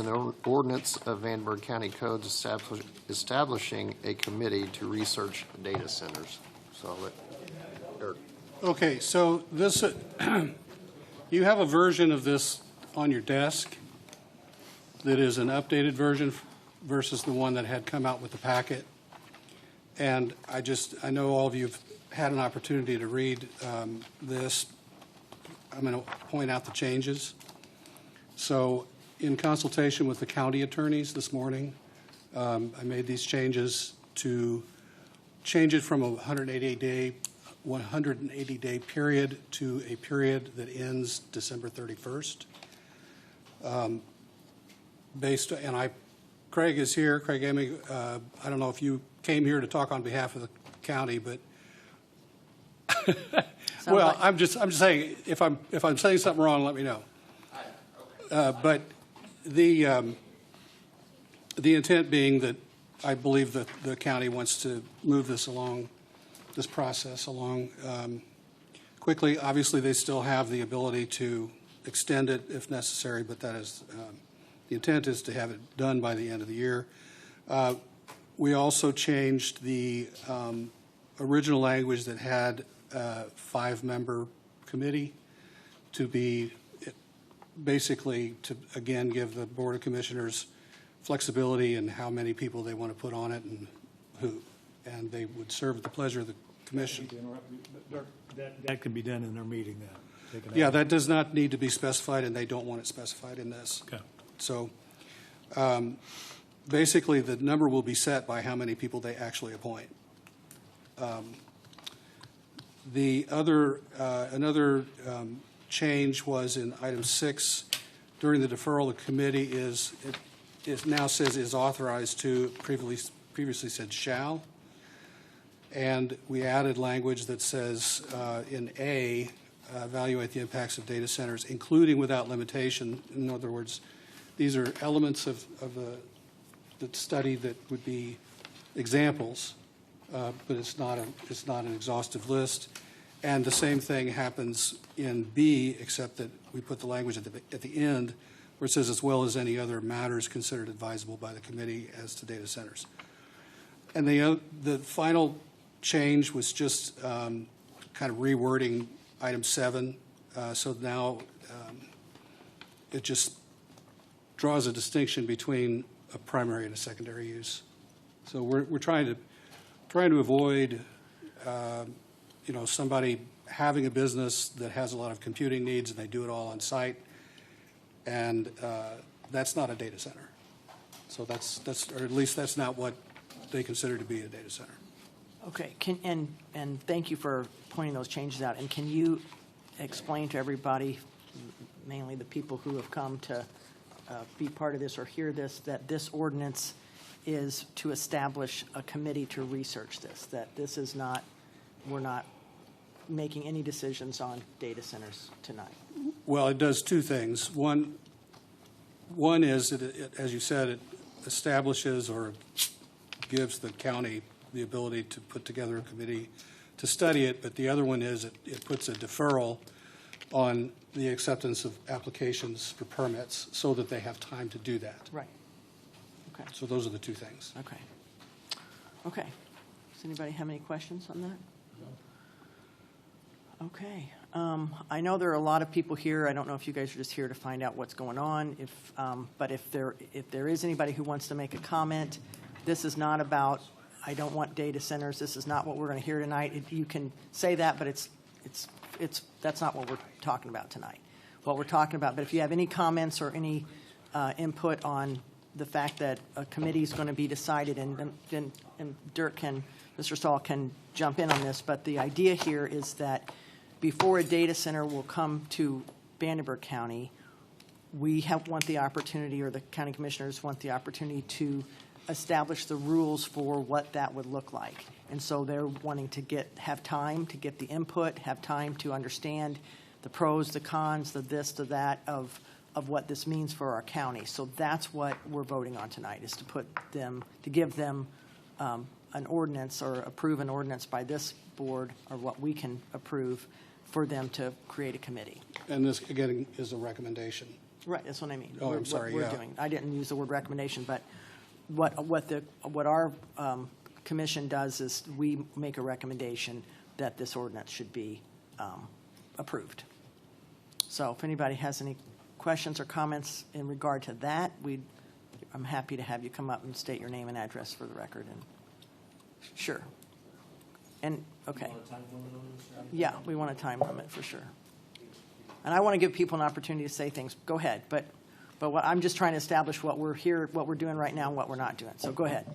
An ordinance of Vandenberg County Codes establishing a committee to research data centers. So I'll let Eric. Okay, so this, you have a version of this on your desk that is an updated version versus the one that had come out with the packet. And I know all of you have had an opportunity to read this. I'm going to point out the changes. So in consultation with the county attorneys this morning, I made these changes to change it from a 180-day period to a period that ends December 31st. Craig is here. Craig Emig, I don't know if you came here to talk on behalf of the county, but well, I'm just saying if I'm saying something wrong, let me know. But the intent being that I believe that the county wants to move this process along quickly. Obviously, they still have the ability to extend it if necessary, but that is the intent is to have it done by the end of the year. We also changed the original language that had a 5-member committee to be basically to, again, give the Board of Commissioners flexibility in how many people they want to put on it and who. And they would serve at the pleasure of the commission. That can be done in their meeting then. Yeah, that does not need to be specified, and they don't want it specified in this. Okay. So basically, the number will be set by how many people they actually appoint. Another change was in item 6 during the deferral. The committee it now says is authorized to, previously said shall, and we added language that says in A, evaluate the impacts of data centers, including without limitation. In other words, these are elements of the study that would be examples, but it's not an exhaustive list. And the same thing happens in B, except that we put the language at the end where it says as well as any other matters considered advisable by the committee as to data centers. And the final change was just kind of rewording item 7. So now it just draws a distinction between a primary and a secondary use. So we're trying to avoid somebody having a business that has a lot of computing needs and they do it all on site, and that's not a data center. So that's or at least that's not what they consider to be a data center. Okay, and thank you for pointing those changes out. And can you explain to everybody, mainly the people who have come to be part of this or hear this, that this ordinance is to establish a committee to research this, that this is not, we're not making any decisions on data centers tonight? Well, it does two things. One is, as you said, it establishes or gives the county the ability to put together a committee to study it, but the other one is it puts a deferral on the acceptance of applications for permits so that they have time to do that. Right. Okay. So those are the two things. Okay. Okay. Does anybody have any questions on that? No. Okay. I know there are a lot of people here. I don't know if you guys are just here to find out what's going on. But if there is anybody who wants to make a comment, this is not about, I don't want data centers. This is not what we're going to hear tonight. You can say that, but that's not what we're talking about tonight. What we're talking about. But if you have any comments or any input on the fact that a committee is going to be decided, and Dirk Mr. Stahl can jump in on this, but the idea here is that before a data center will come to Vandenberg County, we want the opportunity, or the county commissioners want the opportunity to establish the rules for what that would look like. And so they're wanting to have time to get the input, have time to understand the pros, the cons, the this, the that of what this means for our county. So that's what we're voting on tonight, is to give them an ordinance or approve an ordinance by this board, or what we can approve, for them to create a committee. And this, again, is a recommendation. Right, that's what I mean. Oh, I'm sorry, What yeah. we're doing. I didn't use the word recommendation, but what our commission does is we make a recommendation that this ordinance should be approved. So if anybody has any questions or comments in regard to that, I'm happy to have you come up and state your name and address for the record. And sure. And, okay. Yeah, we want a time limit for sure. And I want to give people an opportunity to say things. Go ahead. But I'm just trying to establish what we're doing right now and what we're not doing. So go ahead.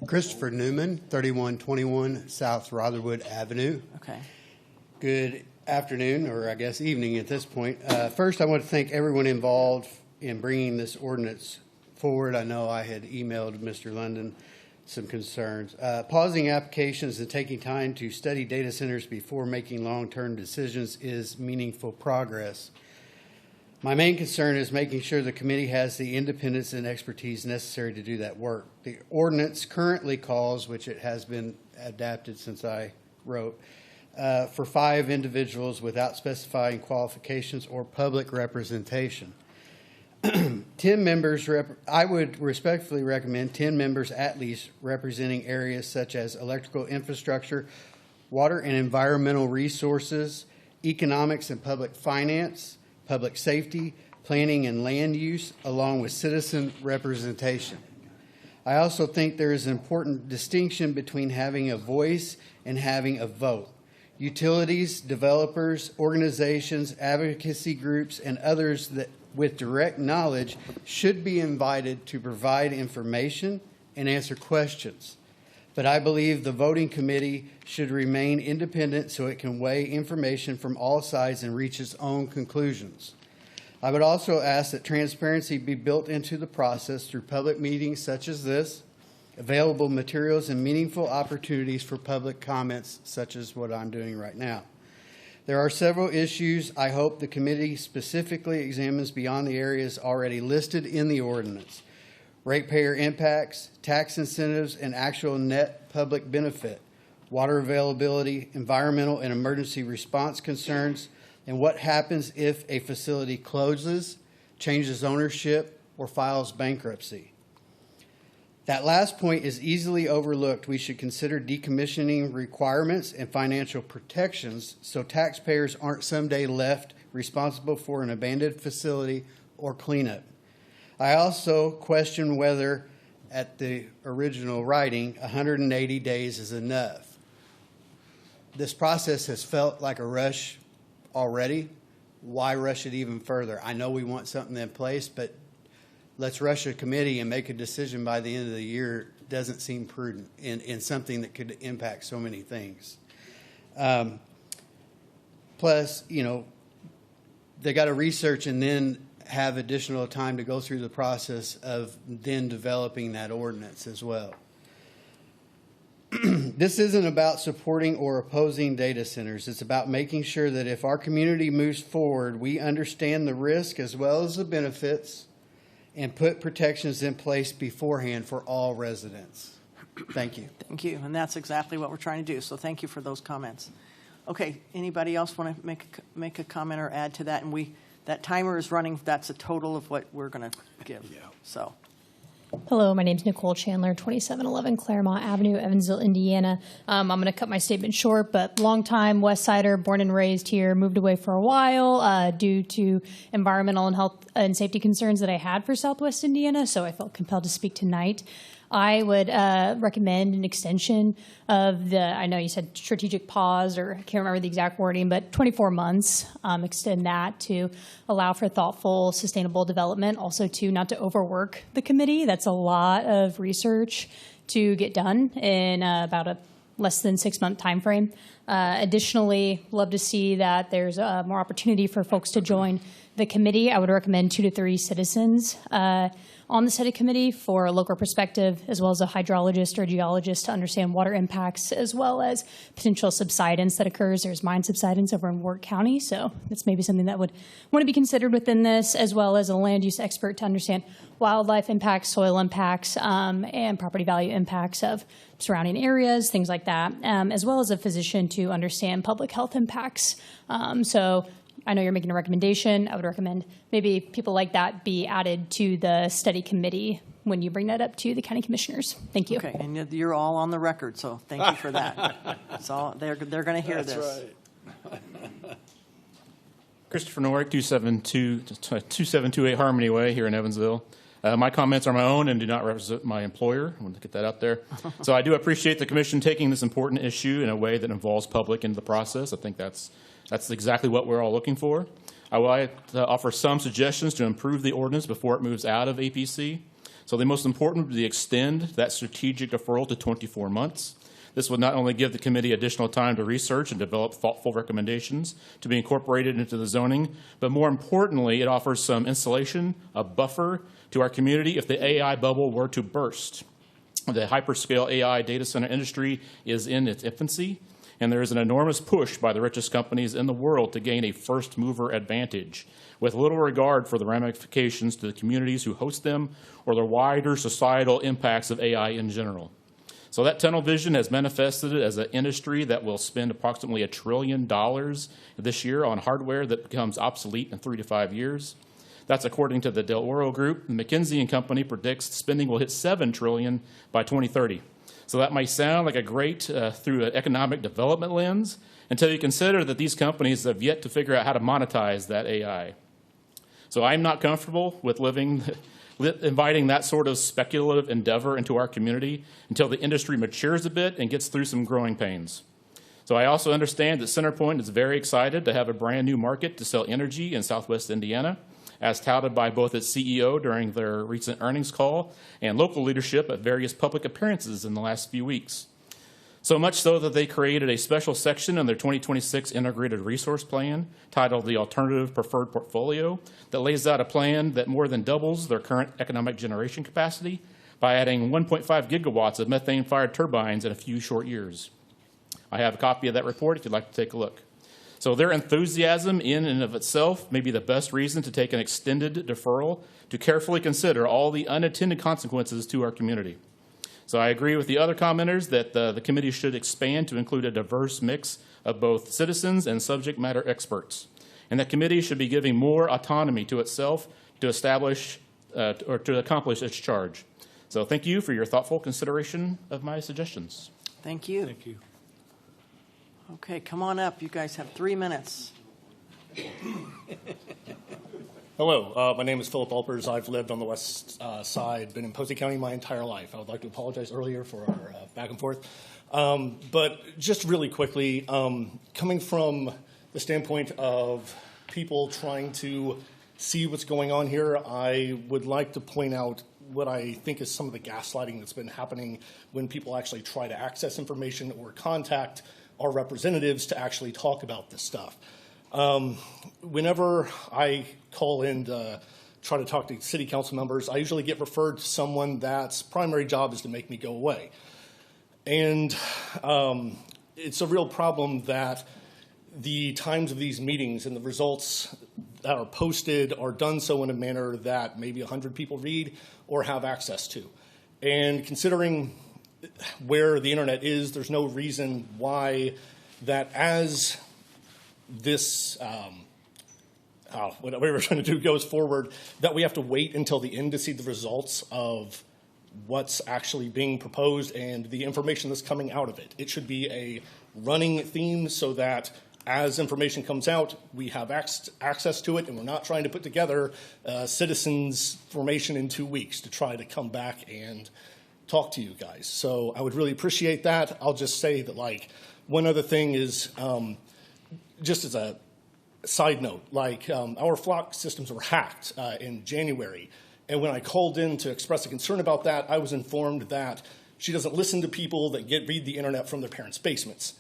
Christopher Newman, 3121 South Rotherwood Avenue. Okay. Good afternoon, or I guess evening at this point. First, I want to thank everyone involved in bringing this ordinance forward. I know I had emailed Mr. London some concerns. Pausing applications and taking time to study data centers before making long-term decisions is meaningful progress. My main concern is making sure the committee has the independence and expertise necessary to do that work. The ordinance currently calls, which it has been adapted since I wrote, for 5 individuals without specifying qualifications or public representation. 10 members, I would respectfully recommend 10 members at least representing areas such as electrical infrastructure, water and environmental resources, economics and public finance, public safety, planning and land use, along with citizen representation. I also think there is an important distinction between having a voice and having a vote. Utilities, developers, organizations, advocacy groups, and others that with direct knowledge should be invited to provide information and answer questions. But I believe the voting committee should remain independent so it can weigh information from all sides and reach its own conclusions. I would also ask that transparency be built into the process through public meetings such as this, available materials, and meaningful opportunities for public comments such as what I'm doing right now. There are several issues I hope the committee specifically examines beyond the areas already listed in the ordinance. Ratepayer impacts, tax incentives, and actual net public benefit, water availability, environmental and emergency response concerns, and what happens if a facility closes, changes ownership, or files bankruptcy. That last point is easily overlooked. We should consider decommissioning requirements and financial protections so taxpayers aren't someday left responsible for an abandoned facility or cleanup. I also question whether, at the original writing, 180 days is enough. This process has felt like a rush already. Why rush it even further? I know we want something in place, but let's rush a committee and make a decision by the end of the year doesn't seem prudent in something that could impact so many things. Plus, they got to research and then have additional time to go through the process of then developing that ordinance as well. This isn't about supporting or opposing data centers. It's about making sure that if our community moves forward, we understand the risk as well as the benefits and put protections in place beforehand for all residents. Thank you. Thank you. And that's exactly what we're trying to do. So thank you for those comments. Okay, anybody else want to make a comment or add to that? And that timer is running. That's a total of what we're going to give. Yeah. So. Hello, my name is Nicole Chandler, 2711 Claremont Avenue, Evansville, Indiana. I'm going to cut my statement short, but longtime West Sider, born and raised here, moved away for a while due to environmental and health and safety concerns that I had for Southwest Indiana, so I felt compelled to speak tonight. I would recommend an extension of I know you said strategic pause, or I can't remember the exact wording, but 24 months, extend that to allow for thoughtful, sustainable development, also to not to overwork the committee. That's a lot of research to get done in about a less than 6-month time frame. Additionally, love to see that there's more opportunity for folks to join the committee. I would recommend 2 to 3 citizens on the study committee for a local perspective, as well as a hydrologist or geologist to understand water impacts, as well as potential subsidence that occurs. There's mine subsidence over in Warwick County, so that's maybe something that would want to be considered within this, as well as a land use expert to understand wildlife impacts, soil impacts, and property value impacts of surrounding areas, things like that, as well as a physician to understand public health impacts. So I know you're making a recommendation. I would recommend maybe people like that be added to the study committee when you bring that up to the county commissioners. Thank you. Okay, and you're all on the record, so thank you for that. So they're going to hear this. Christopher Norick, 2728 Harmony Way here in Evansville. My comments are my own and do not represent my employer. I want to get that out there. So I do appreciate the commission taking this important issue in a way that involves public into the process. I think that's exactly what we're all looking for. I would like to offer some suggestions to improve the ordinance before it moves out of APC. So the most important would be to extend that strategic deferral to 24 months. This would not only give the committee additional time to research and develop thoughtful recommendations to be incorporated into the zoning, but more importantly, it offers some insulation, a buffer to our community if the AI bubble were to burst. The hyperscale AI data center industry is in its infancy, and there is an enormous push by the richest companies in the world to gain a first mover advantage, with little regard for the ramifications to the communities who host them or the wider societal impacts of AI in general. So that tunnel vision has manifested as an industry that will spend approximately $1 trillion this year on hardware that becomes obsolete in 3 to 5 years. That's according to the Del Oro Group. McKinsey & Company predicts spending will hit $7 trillion by 2030. So that might sound like a great through an economic development lens until you consider that these companies have yet to figure out how to monetize that AI. So I'm not comfortable with inviting that sort of speculative endeavor into our community until the industry matures a bit and gets through some growing pains. So I also understand that CenterPoint is very excited to have a brand new market to sell energy in Southwest Indiana, as touted by both its CEO during their recent earnings call and local leadership at various public appearances in the last few weeks. So much so that they created a special section in their 2026 Integrated Resource Plan titled the Alternative Preferred Portfolio that lays out a plan that more than doubles their current economic generation capacity by adding 1.5 gigawatts of methane-fired turbines in a few short years. I have a copy of that report if you'd like to take a look. So their enthusiasm in and of itself may be the best reason to take an extended deferral to carefully consider all the unintended consequences to our community. So I agree with the other commenters that the committee should expand to include a diverse mix of both citizens and subject matter experts. And that committee should be giving more autonomy to itself to establish or to accomplish its charge. So thank you for your thoughtful consideration of my suggestions. Thank you. Thank you. Okay, come on up. You guys have 3 minutes. Hello, my name is Philip Alpers. I've lived on the west side, been in Posey County my entire life. I would like to apologize earlier for our back and forth. But just really quickly, coming from the standpoint of people trying to see what's going on here, I would like to point out what I think is some of the gaslighting that's been happening when people actually try to access information or contact our representatives to actually talk about this stuff. Whenever I call in to try to talk to city council members, I usually get referred to someone that's primary job is to make me go away. And it's a real problem that the times of these meetings and the results that are posted are done so in a manner that maybe 100 people read or have access to. And considering where the internet is, there's no reason why that as this, whatever we're trying to do goes forward, that we have to wait until the end to see the results of what's actually being proposed and the information that's coming out of it. It should be a running theme so that as information comes out, we have access to it, and we're not trying to put together citizens' formation in 2 weeks to try to come back and talk to you guys. So I would really appreciate that. I'll just say that, like, one other thing is, just as a side note, like our flock systems were hacked in January. And when I called in to express a concern about that, I was informed that she doesn't listen to people that read the internet from their parents' basements.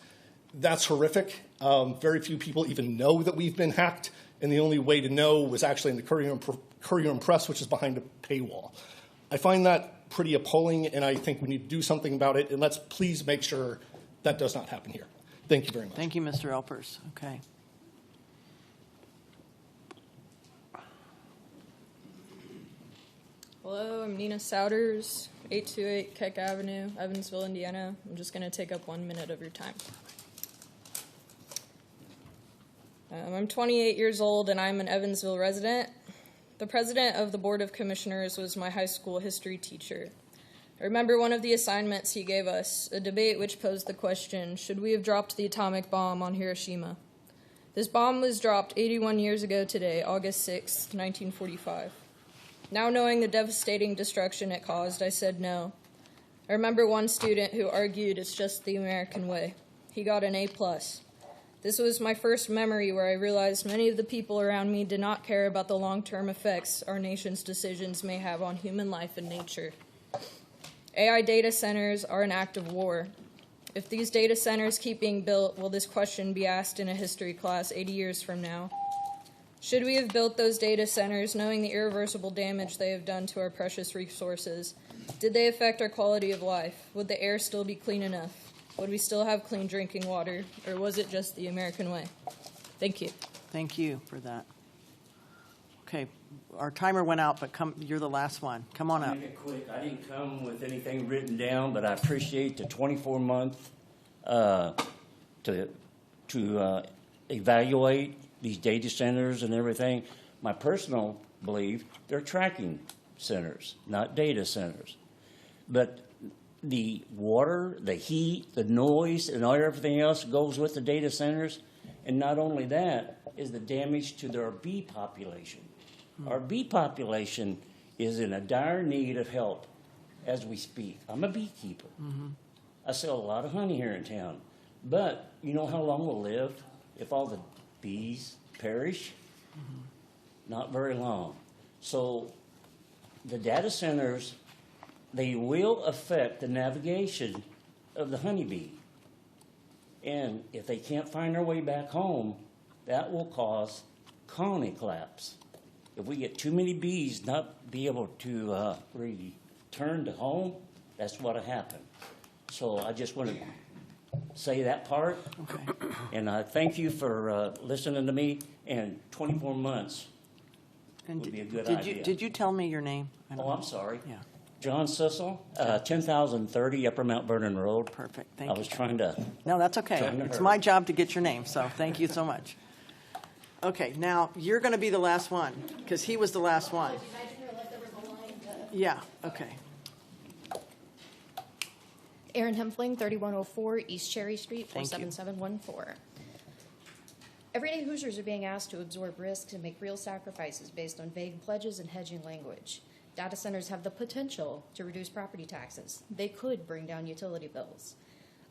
That's horrific. Very few people even know that we've been hacked. And the only way to know was actually in the Courier and Press, which is behind a paywall. I find that pretty appalling, and I think we need to do something about it. And let's please make sure that does not happen here. Thank you very much. Thank you, Mr. Elpers. Okay. Hello, I'm Nina Souders, 828 Keck Avenue, Evansville, Indiana. I'm just going to take up 1 minute of your time. I'm 28 years old and I'm an Evansville resident. The president of the Board of Commissioners was my high school history teacher. I remember one of the assignments he gave us, a debate which posed the question, should we have dropped the atomic bomb on Hiroshima? This bomb was dropped 81 years ago today, August 6, 1945. Now knowing the devastating destruction it caused, I said no. I remember one student who argued it's just the American way. He got an A+. This was my first memory where I realized many of the people around me did not care about the long-term effects our nation's decisions may have on human life and nature. AI data centers are an act of war. If these data centers keep being built, will this question be asked in a history class 80 years from now? Should we have built those data centers knowing the irreversible damage they have done to our precious resources? Did they affect our quality of life? Would the air still be clean enough? Would we still have clean drinking water, or was it just the American way? Thank you. Thank you for that. Okay, our timer went out, but you're the last one. Come on up. Make it quick. I didn't come with anything written down, but I appreciate the 24-month to evaluate these data centers and everything. My personal belief, they're tracking centers, not data centers. But the water, the heat, the noise, and everything else goes with the data centers. And not only that, is the damage to their bee population. Our bee population is in a dire need of help as we speak. I'm a beekeeper. I sell a lot of honey here in town. But you know how long we'll live if all the bees perish? Not very long. So the data centers, they will affect the navigation of the honeybee. And if they can't find their way back home, that will cause colony collapse. If we get too many bees not be able to return to home, that's what'll happen. So I just want to say that part. Okay. And I thank you for listening to me, and 24 months And would be a good did idea. Did you tell me your name? I don't Oh, know. I'm sorry. Yeah, John Sissel, 10,030 Upper Mount Vernon Road. perfect. I Thank was you. trying to, No, that's okay. Trying to It's hurry. my job to get your name, so thank you so much. Okay, now you're going to be the last one because he was the last one. Yeah, okay. Erin Hempfling, 3104 East Cherry Street, Thank you. 47714. Everyday Hoosiers are being asked to absorb risks and make real sacrifices based on vague pledges and hedging language. Data centers have the potential to reduce property taxes. They could bring down utility bills.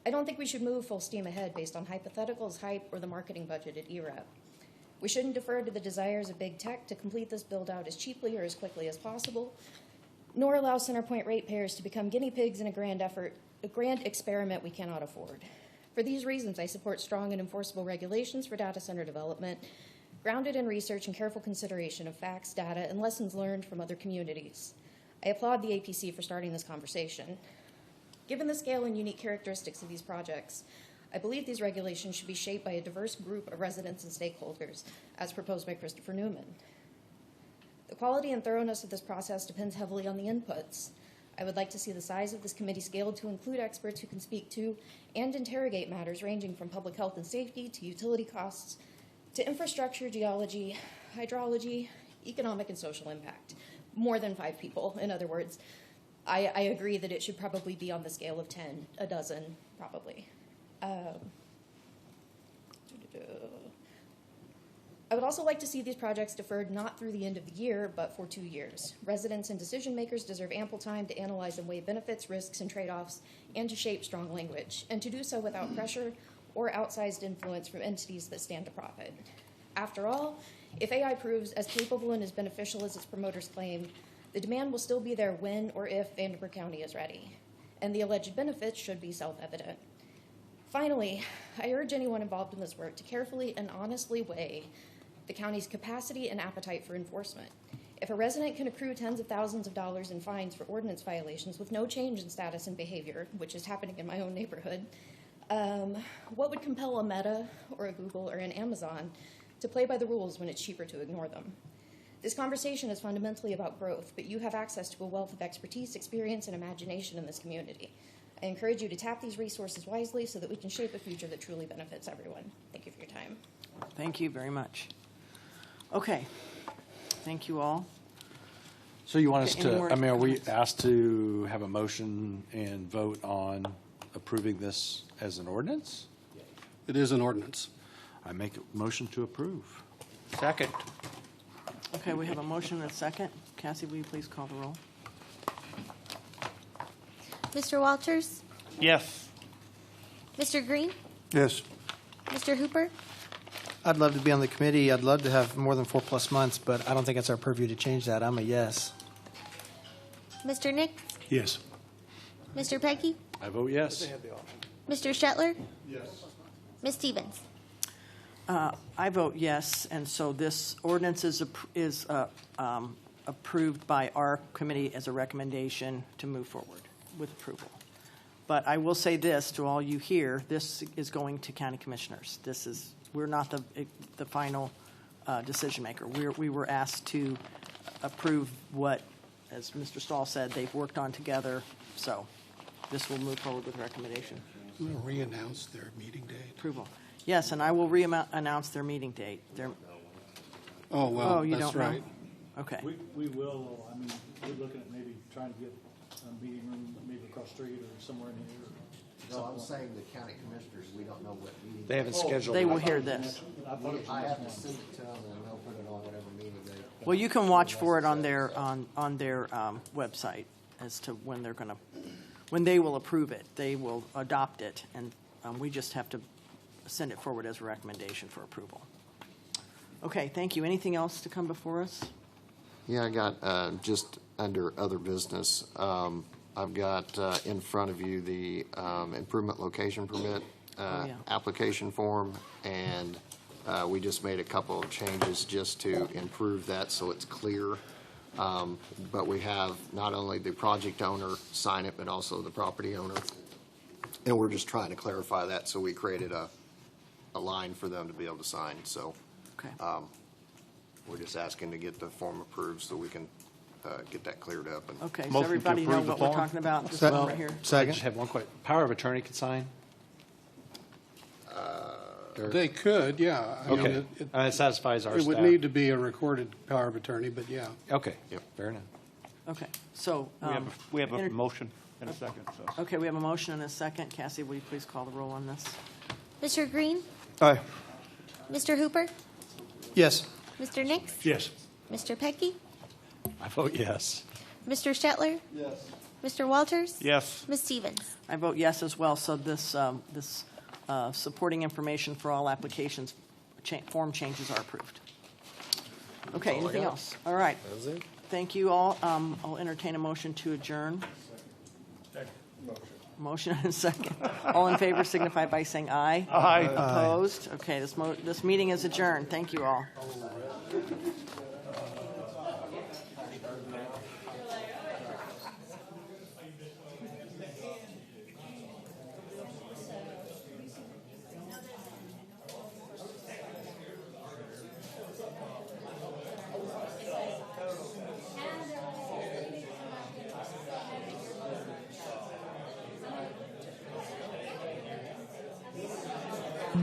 I don't think we should move full steam ahead based on hypotheticals, hype, or the marketing budget at EREP. We shouldn't defer to the desires of big tech to complete this build-out as cheaply or as quickly as possible, nor allow CenterPoint ratepayers to become guinea pigs in a grand experiment we cannot afford. For these reasons, I support strong and enforceable regulations for data center development, grounded in research and careful consideration of facts, data, and lessons learned from other communities. I applaud the APC for starting this conversation. Given the scale and unique characteristics of these projects, I believe these regulations should be shaped by a diverse group of residents and stakeholders, as proposed by Christopher Newman. The quality and thoroughness of this process depends heavily on the inputs. I would like to see the size of this committee scaled to include experts who can speak to and interrogate matters ranging from public health and safety to utility costs to infrastructure, geology, hydrology, economic and social impact. More than 5 people, in other words. I agree that it should probably be on the scale of 10, a dozen, probably. I would also like to see these projects deferred not through the end of the year, but for 2 years. Residents and decision makers deserve ample time to analyze and weigh benefits, risks, and trade-offs, and to shape strong language, and to do so without pressure or outsized influence from entities that stand to profit. After all, if AI proves as capable and as beneficial as its promoters claim, the demand will still be there when or if Vanderburgh County is ready, and the alleged benefits should be self-evident. Finally, I urge anyone involved in this work to carefully and honestly weigh the county's capacity and appetite for enforcement. If a resident can accrue tens of thousands of dollars in fines for ordinance violations with no change in status and behavior, which is happening in my own neighborhood, what would compel a Meta or a Google or an Amazon to play by the rules when it's cheaper to ignore them? This conversation is fundamentally about growth, but you have access to a wealth of expertise, experience, and imagination in this community. I encourage you to tap these resources wisely so that we can shape a future that truly benefits everyone. Thank you for your time. Thank you very much. Okay, thank you all. So you want us Okay, any more to, I mean, are we comments? asked to have a motion and vote on approving this as an ordinance? It is an ordinance. I make a motion to approve. Second. Okay, we have a motion and a second. Cassie, will you please call the roll? Mr. Walters? Yes. Mr. Green? Yes. Mr. Hooper? I'd love to be on the committee. I'd love to have more than 4+ months, but I don't think it's our purview to change that. I'm a yes. Mr. Nix? Yes. Mr. Peggy? I vote yes. Mr. Shetler? Yes. Ms. Stevens? I vote yes, and so this ordinance is approved by our committee as a recommendation to move forward with approval. But I will say this to all you here, this is going to county commissioners. We're not the final decision maker. We were asked to approve what, as Mr. Stahl said, they've worked on together, so this will move forward with recommendation. We'll re-announce their meeting date. Approval. Yes, and I will re-announce their meeting date. Oh, well, you that's don't know? right. Okay. We will, I mean, we're looking at maybe trying to get a meeting room maybe across the street or somewhere in here. So I'm saying the county commissioners, we don't know what meeting. They haven't scheduled. They it. will hear this. I have to send it to them and they'll put it on whatever meeting they. Well, you can watch for it on their website as to when they're going to, when they will approve it. They will adopt it, and we just have to send it forward as a recommendation for approval. Okay, thank you. Anything else to come before us? Yeah, I got, just under other business, I've got in front of you the improvement location permit yeah. application form, and we just made a couple of changes just to improve that so it's clear. But we have not only the project owner sign it, but also the property owner. And we're just trying to clarify that, so we created a line for them to be able to sign. So Okay. we're just asking to get the form approved so we can get that cleared up. And Okay, does Motion to everybody know approve the what we're form? talking about? This Se- one right here? I Second. just have one question. Power of attorney can sign? They could, yeah. I mean, Okay. That satisfies our It staff. would need to be a recorded power of attorney, but yeah. Okay. Yep. Fair enough. Okay, so. We have a enter- motion and a second, so. Okay, we have a motion and a second. Cassie, will you please call the roll on this? Mr. Green? Aye. Mr. Hooper? Yes. Mr. Nix? Yes. Mr. Peggy? I vote yes. Mr. Shetler? Yes. Mr. Walters? Yes. Ms. Stevens? I vote yes as well, so this supporting information for all applications, form changes are approved. Okay, anything else? All right. that's it. Thank you all. I'll entertain a motion to adjourn. Motion and a second. All in favor signify by saying aye. Aye. Opposed? Okay, this meeting is adjourned. Thank you all. Thank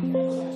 you.